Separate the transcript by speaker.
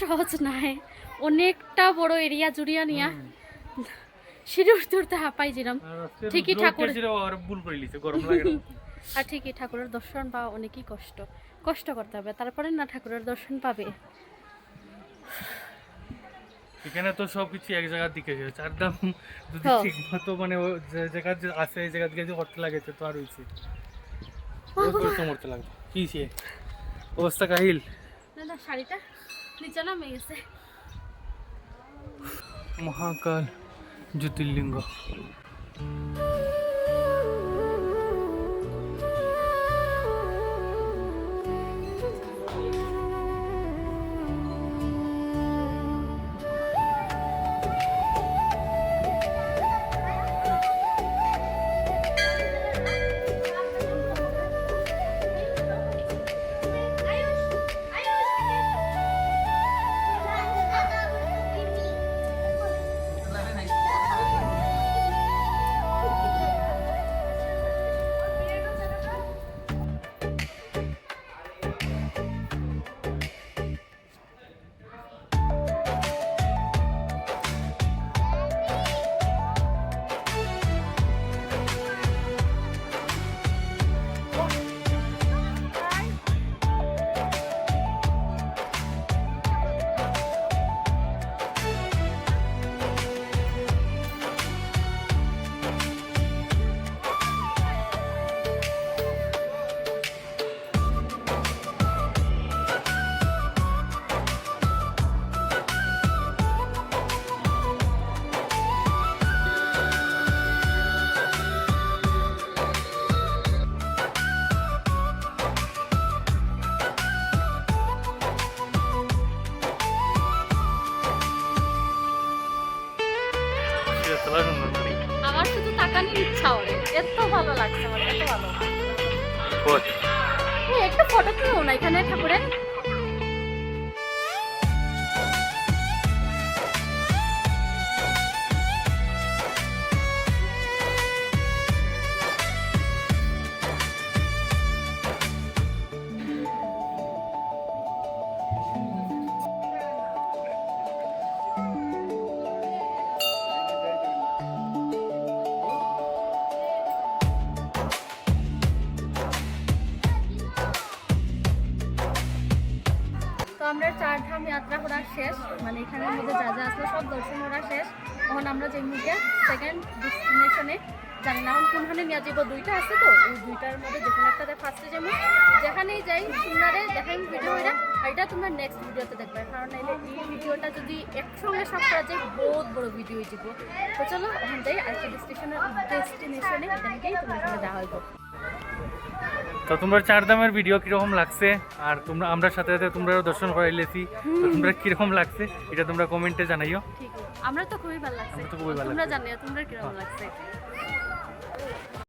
Speaker 1: সহজ নাই, অনেকটা বড় এরিয়া জুড়িয়া নিয়া সিঁড়ি উঠতে হাঁপাইছিলাম। ঠিকই ঠাকুর আর ঠিকই ঠাকুরের দর্শন পাওয়া অনেকই কষ্ট করতে হবে, তারপরে না ঠাকুরের দর্শন পাবে।
Speaker 2: এখানে তো সবকিছু এক জায়গার দিকে চারধাম যদি ঠিক মতো মানে যে জায়গা আছে এই জায়গা দিকে করতে লাগে তো আর হইছে তো মরতে লাগবে কি সে অবস্থা কাহিল।
Speaker 1: না শাড়িটা নিচে নামে গেছে।
Speaker 2: মহাকাল জ্যোতির্লিঙ্গ
Speaker 1: আমার শুধু তাকানোর ইচ্ছা ওরে, এত ভালো লাগছে আমার, এত ভালো। একটা ফটো তুলো না এখানে ঠাকুরের। তো আমরা চারধাম যাত্রা করা শেষ, মানে এখানের মধ্যে যা যা আসলে সব দর্শন করা শেষ। তখন আমরা যে মুখে সেকেন্ড ডেস্টিনেশনে জানি না কোনখানে নিয়ে যাবো, দুইটা আছে তো ওই দুইটার মধ্যে যে কোনো একটা ফার্স্টে যাবো। যেখানেই যাই তোমরা দেখাই ভিডিও এটা, আর এটা তোমরা নেক্সট ভিডিওতে দেখবে, কারণ এই ভিডিওটা যদি একসঙ্গে সব করা যায় বহুত বড় ভিডিও হয়ে যাবো। তো চলো এখন যাই আরেকটা ডেস্টিনেশনে, এখানে গিয়ে তোমার সঙ্গে দেখা হইব।
Speaker 2: তো তোমরা চারধামের ভিডিও কিরকম লাগছে আর তোমরা আমরা সাথে সাথে তোমরাও দর্শন করাইলেছি, তো তোমরা কিরকম লাগছে এটা তোমরা কমেন্টে জানাইও।
Speaker 1: ঠিক আছে, আমরা তো খুবই ভালো লাগছে, তোমরা জানিও তোমরা কিরকম লাগছে।